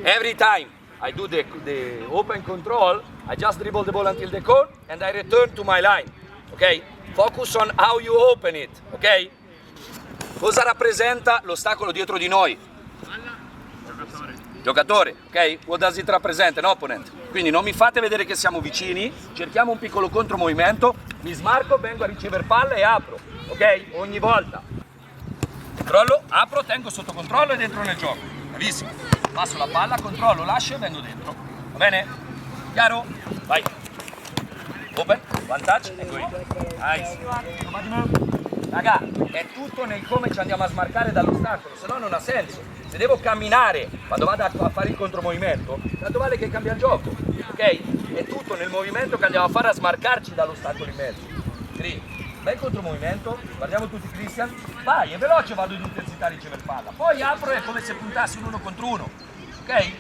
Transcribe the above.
Every time I do the open control, I just dribble the ball until the cone and I return to my line, ok? Focus on how you open it, ok? Cosa rappresenta l'ostacolo dietro di noi? Giocatore, ok? What does it represent? An opponent. Quindi non mi fate vedere che siamo vicini, cerchiamo un piccolo contromovimento, mi smarco, vengo a ricevere palla e apro, ok? Ogni volta. Controllo, apro, tengo sotto controllo e dentro nel gioco. Bravissimo. Passo la palla, controllo, lascio e vengo dentro. Va bene? Chiaro? Vai. Open, one touch e go in. Nice. Raga, è tutto nel come ci andiamo a smarcare dall'ostacolo, se no non ha senso. Se devo camminare quando vado a fare il contromovimento, tanto vale che cambia il gioco, ok? È tutto nel movimento che andiamo a fare a smarcarci dall'ostacolo in mezzo. Quindi, bel contromovimento, guardiamo tutti Christian, vai, è veloce, vado in intensità a ricevere palla, poi apro e è come se puntassi un 1 contro 1, ok?